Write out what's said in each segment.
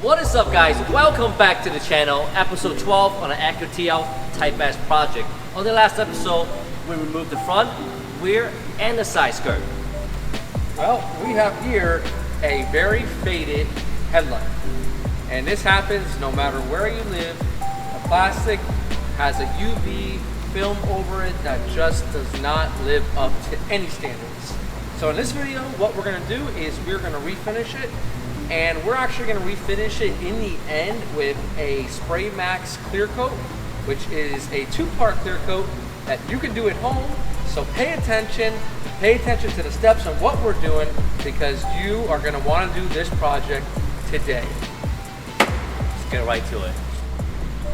What is up, guys? Welcome back to the channel, episode 12 on an Acura TL Type S project. On the last episode, we removed the front, rear, and the side skirt. Well, we have here a very faded headlight. And this happens no matter where you live. The plastic has a UV film over it that just does not live up to any standards. So in this video, what we're gonna do is we're gonna refinish it, and we're actually gonna refinish it in the end with a Spray Max clear coat, which is a two-part clear coat that you can do at home. So pay attention to the steps on what we're doing, because you are gonna wanna do this project today. Let's get right to it.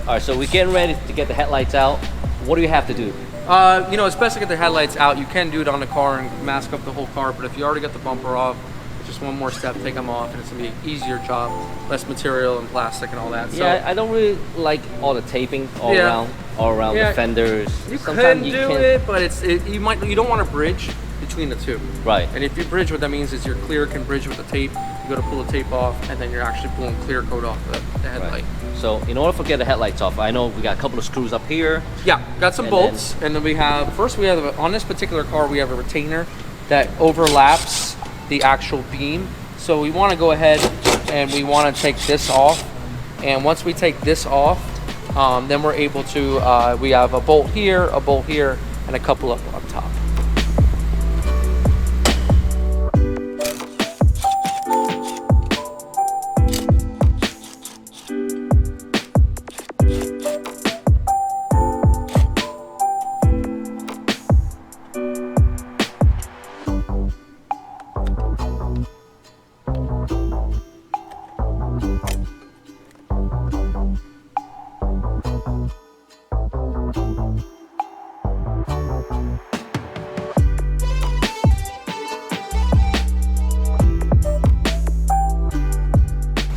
All right, so we're getting ready to get the headlights out. What do you have to do? It's best to get the headlights out. You can do it on the car and mask up the whole car, but if you already got the bumper off, just one more step, take them off, and it's gonna be an easier job, less material and plastic and all that. Yeah, so I don't really like all the taping all around the fenders. You can do it, but you don't want to bridge between the two. Right. And if you bridge, what that means is your clear can bridge with the tape. You go to pull the tape off, and then you're actually pulling clear coat off the headlight. Right. So in order to get the headlights off, I know we got a couple of screws up here. Yeah, got some bolts, and then we have on this particular car we have a retainer that overlaps the actual beam. So we want to go ahead and we want to take this off, and once we take this off, then we're able to we have a bolt here, and a couple up on top.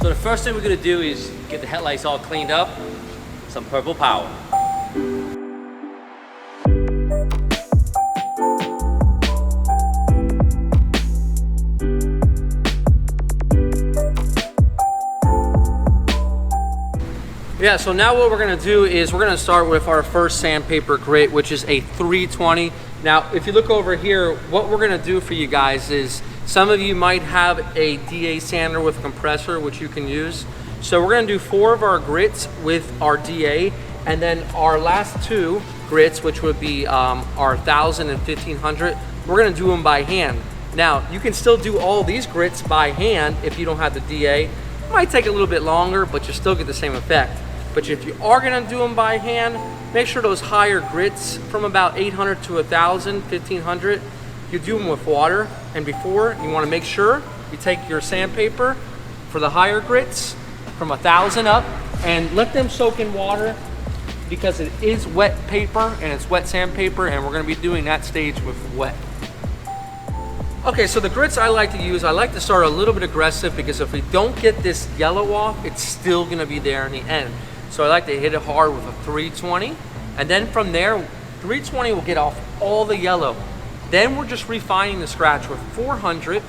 So the first thing we're gonna do is get the headlights all cleaned up, some purple power. Yeah, so now what we're gonna do is we're gonna start with our first sandpaper grit, which is a 320. Now, if you look over here, what we're gonna do for you guys is, some of you might have a DA sander with a compressor, which you can use. So we're gonna do 4 of our grits with our DA, and then our last 2 grits, which would be our 1000 and 1500, we're gonna do them by hand. Now, you can still do all these grits by hand if you don't have the DA. It might take a little bit longer, but you still get the same effect. But if you are gonna do them by hand, make sure those higher grits from about 800 to 1000, 1500, you do them with water. And before, you wanna make sure you take your sandpaper for the higher grits from 1000 up and let them soak in water, because it is wet paper and it's wet sandpaper, and we're gonna be doing that stage with wet. Okay, so the grits I like to use, I like to start a little bit aggressive, because if we don't get this yellow off, it's still gonna be there in the end. So I like to hit it hard with a 320, and then from there, 320 will get off all the yellow. Then we're just refining the scratch with 400,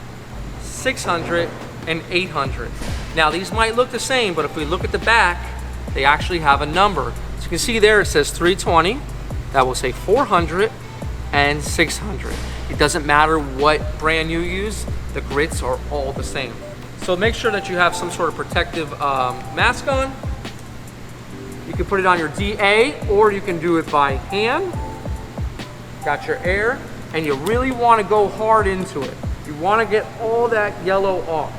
600, and 800. Now these might look the same, but if we look at the back, they actually have a number. So you can see there it says 320, that will say 400 and 600. It doesn't matter what brand you use, the grits are all the same. So make sure that you have some sort of protective mask on. You can put it on your DA, or you can do it by hand. Got your air, and you really want to go hard into it. You want to get all that yellow off.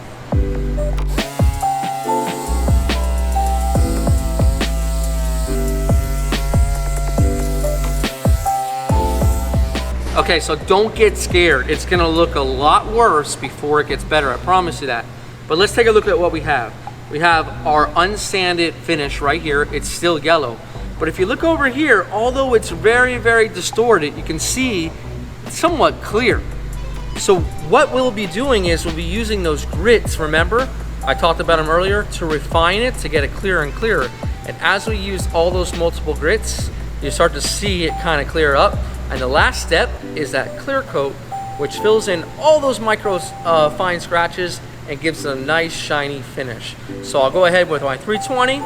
Okay, so don't get scared. It's gonna look a lot worse before it gets better, I promise you that. But let's take a look at what we have. We have our unsanded finish right here. It's still yellow. But if you look over here, although it's very, very distorted, you can see it's somewhat clear. So what we'll be doing is we'll be using those grits, remember? I talked about them earlier, to refine it, to get it clearer and clearer. And as we use all those multiple grits, you start to see it kind of clear up. And the last step is that clear coat, which fills in all those micro fine scratches and gives it a nice shiny finish. So I'll go ahead with my 320,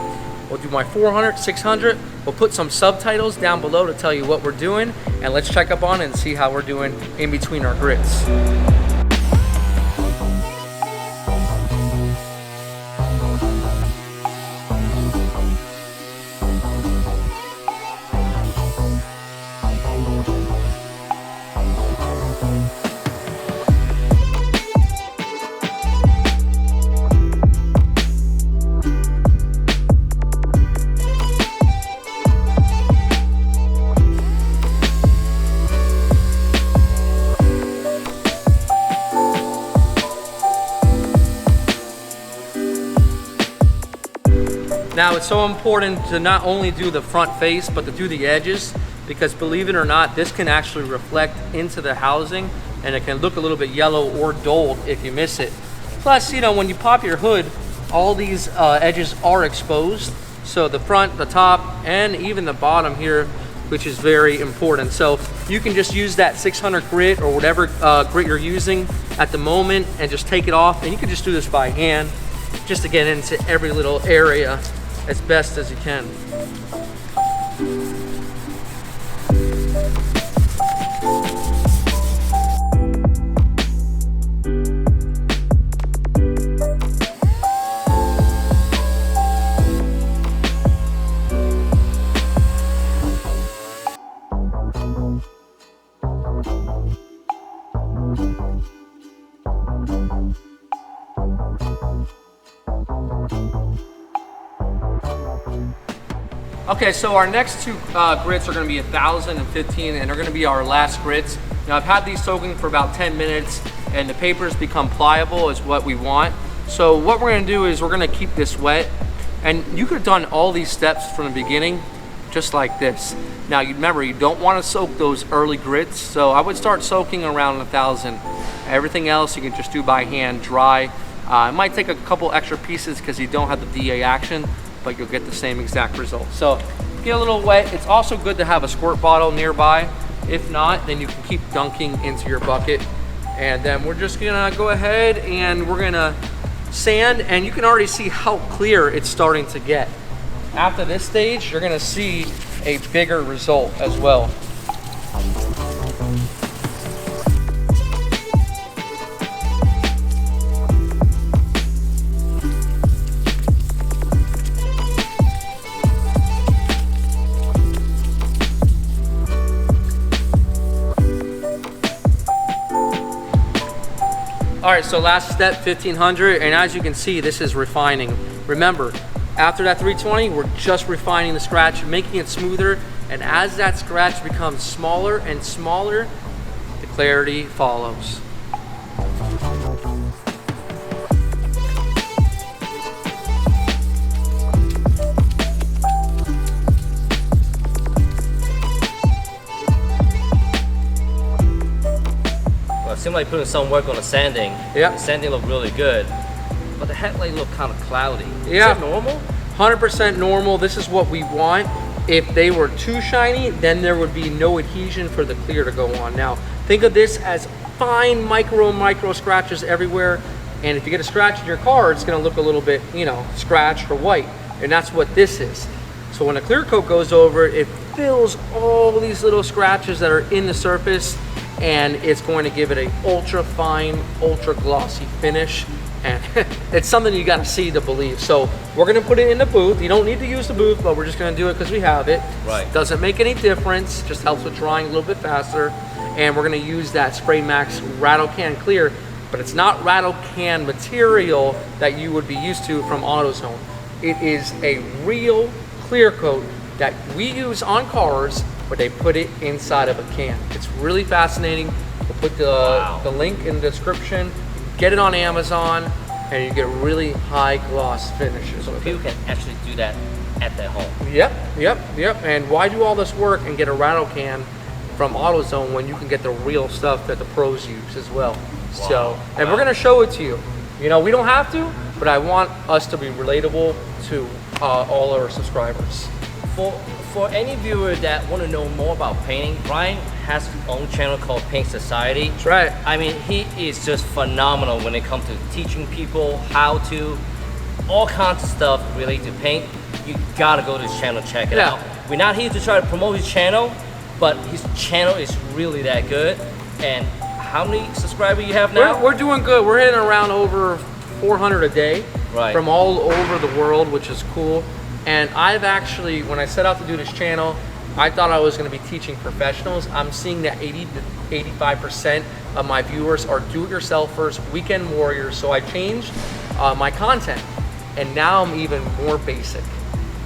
we'll do my 400, 600, we'll put some subtitles down below to tell you what we're doing, and let's check up on it and see how we're doing in between our grits. Now it's so important to not only do the front face, but to do the edges, because believe it or not, this can actually reflect into the housing and it can look a little bit yellow or dulled if you miss it. Plus, you know, when you pop your hood, all these edges are exposed. So the front, the top, and even the bottom here, which is very important. So you can just use that 600 grit or whatever grit you're using at the moment and just take it off. And you can just do this by hand, just to get into every little area as best as you can. Okay, so our next two grits are gonna be 1,000 and 15, and they're gonna be our last grits. Now I've had these soaking for about 10 minutes and the paper's become pliable is what we want. So what we're gonna do is we're gonna keep this wet, and you could have done all these steps from the beginning just like this. Now you remember, you don't wanna soak those early grits, so I would start soaking around 1,000. Everything else you can just do by hand, dry. It might take a couple extra pieces because you don't have the DA action, but you'll get the same exact result. So get a little wet. It's also good to have a squirt bottle nearby. If not, then you can keep dunking into your bucket. And then we're just gonna go ahead and we're gonna sand, and you can already see how clear it's starting to get. After this stage, you're gonna see a bigger result as well. All right, so last step, 1,500, and as you can see, this is refining. Remember, after that 320, we're just refining the scratch, making it smoother, and as that scratch becomes smaller and smaller, the clarity follows. It seemed like putting some work on the sanding. Yeah. The sanding looked really good, but the headlight looked kind of cloudy. Yeah. Is that normal? 100% normal. This is what we want. If they were too shiny, then there would be no adhesion for the clear to go on. Now, think of this as fine micro scratches everywhere. And if you get a scratch in your car, it's gonna look a little bit, you know, scratched or white. And that's what this is. So when a clear coat goes over, it fills all these little scratches that are in the surface, and it's going to give it a ultra fine, ultra glossy finish. And it's something you got to see to believe. So we're going to put it in the booth. You don't need to use the booth, but we're just going to do it because we have it. Right. Doesn't make any difference. Just helps with drying a little bit faster. And we're going to use that Spray Max Rattle Can Clear, but it's not rattle can material that you would be used to from AutoZone. It is a real clear coat that we use on cars but they put it inside of a can. It's really fascinating. We'll put the link in the description. Get it on Amazon, and you get really high gloss finishes. So people can actually do that at their home. Yep. And why do all this work and get a rattle can from AutoZone when you can get the real stuff that the pros use as well? So, and we're gonna show it to you. You know, we don't have to, but I want us to be relatable to all our subscribers. For any viewer that want to know more about painting, Brian has his own channel called Paint Society. That's right. I mean, he is just phenomenal when it comes to teaching people how to, all kinds of stuff related to paint. You gotta go to his channel, check it out. We're not here to try to promote his channel, but his channel is really that good. And how many subscribers you have now? We're doing good. We're hitting around over 400 a day from all over the world, which is cool. And I've actually, when I set out to do this channel, I thought I was going to be teaching professionals. I'm seeing that 80 to 85% of my viewers are do-it-yourselfers, weekend warriors. So I changed my content, and now I'm even more basic,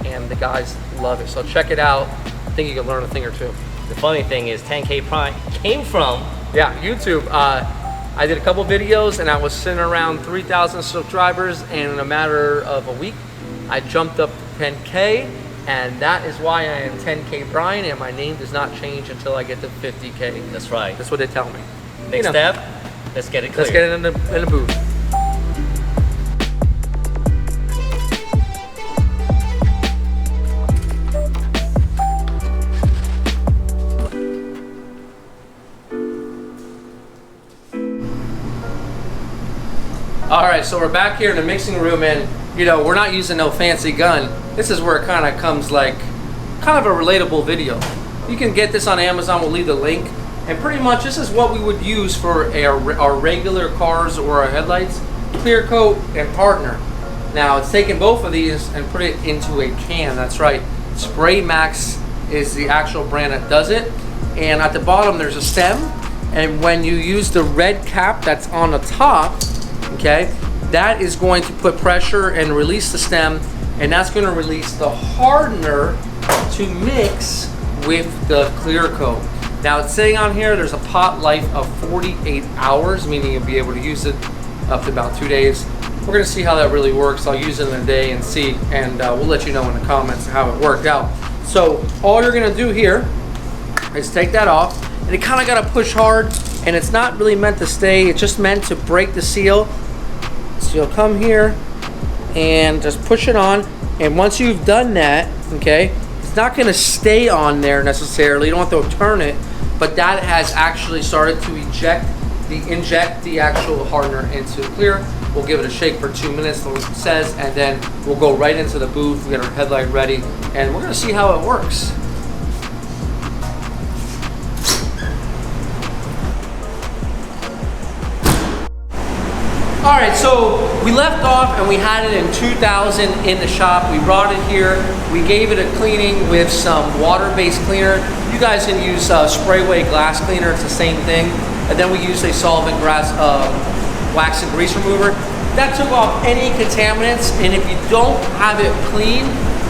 and the guys love it. So check it out. I think you can learn a thing or two. The funny thing is 10K Prime came from YouTube. I did a couple videos, and I was sitting around 3,000 subscribers, and in a matter of a week, I jumped up to 10K, and that is why I am 10K Brian, and my name does not change until I get to 50K. That's right. That's what they tell me. Next step, let's get it clear. Let's get it in the booth. All right, so we're back here in the mixing room, and you know, we're not using no fancy gun. This is where it kind of comes like kind of a relatable video. You can get this on Amazon. We'll leave the link. And pretty much this is what we would use for our regular cars or our headlights. Clear coat and hardener. Now it's taking both of these and put it into a can. That's right. Spray Max is the actual brand that does it. And at the bottom there's a stem. And when you use the red cap that's on the top, okay, that is going to put pressure and release the stem, and that's going to release the hardener to mix with the clear coat. Now it's sitting on here, there's a pot life of 48 hours, meaning you'll be able to use it up to about 2 days. We're going to see how that really works. I'll use it in a day and see, and we'll let you know in the comments how it worked out. So all you're going to do here is take that off, and it kind of got to push hard, and it's not really meant to stay, it's just meant to break the seal. So you'll come here and just push it on, and once you've done that, okay, it's not going to stay on there necessarily. You don't have to turn it, but that has actually started to inject the actual hardener into clear. We'll give it a shake for 2 minutes, like it says, and then we'll go right into the booth. We get our headlight ready, and we're going to see how it works. All right, so we left off and we had it in 2000 in the shop. We brought it here. We gave it a cleaning with some water-based cleaner. You guys can use Sprayway glass cleaner. It's the same thing. And then we used a solvent wax and grease remover. That took off any contaminants. And if you don't have it clean,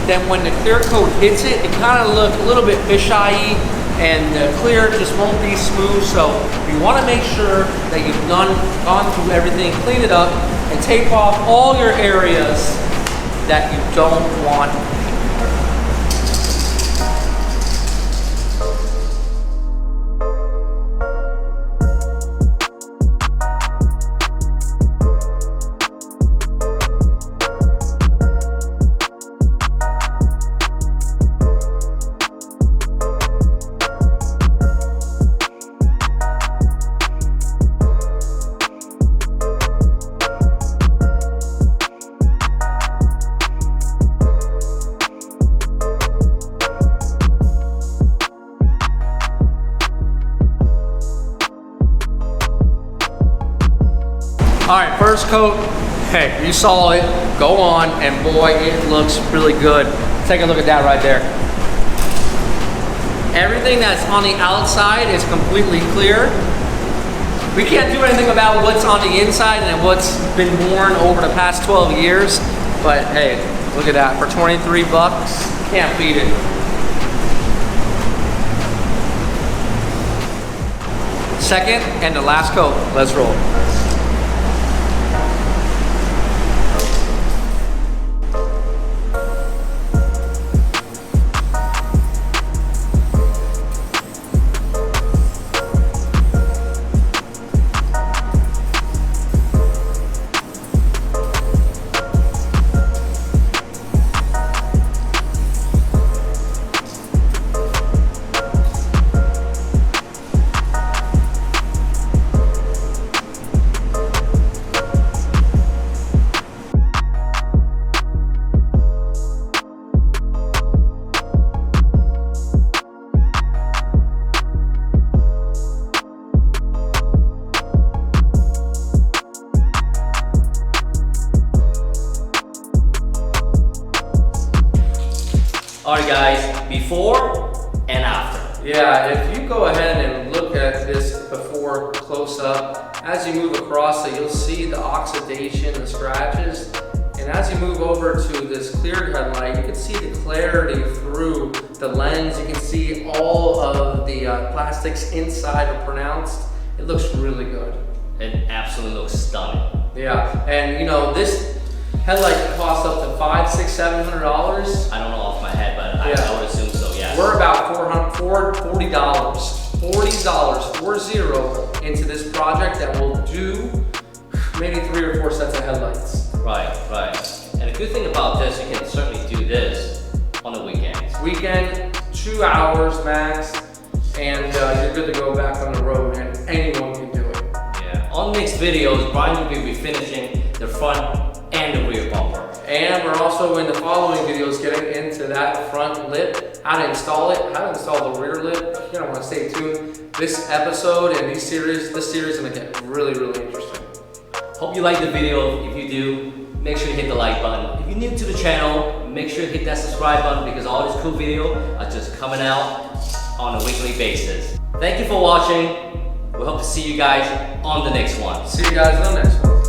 then when the clear coat hits it, it kind of looks a little bit fisheye, and the clear just won't be smooth. So you want to make sure that you've gone through everything, clean it up, and take off all your areas that you don't want. All right, first coat, hey, you saw it, go on, and boy, it looks really good. Take a look at that right there. Everything that's on the outside is completely clear. We can't do anything about what's on the inside and what's been worn over the past 12 years, but hey, look at that, for 23 bucks, can't beat it. second and the last coat. Let's roll. Alright guys, before and after. Yeah, if you go ahead and look at this before close up, as you move across it, you'll see the oxidation, the scratches. And as you move over to this clear headlight, you can see the clarity through the lens. You can see all of the plastics inside are pronounced. It looks really good. It absolutely looks stunning. Yeah, and you know, this headlight can cost up to $500, $600, $700. I don't know off my head, but I would assume so, yeah. We're about $40 into this project that will do maybe 3 or 4 sets of headlights. Right, right. And the good thing about this, you can certainly do this on the weekends. Weekend, 2 hours max, and you're good to go back on the road, and anyone can do it. Yeah. On next videos, Brian will be refinishing the front and the rear bumper. And we're also in the following videos getting into that front lip, how to install it, how to install the rear lip. You're gonna want to stay tuned. This episode and this series is gonna get really, really interesting. Hope you like the video. If you do, make sure you hit the like button. If you're new to the channel, make sure you hit that subscribe button because all these cool videos are just coming out on a weekly basis. Thank you for watching. We hope to see you guys on the next one. See you guys on the next one.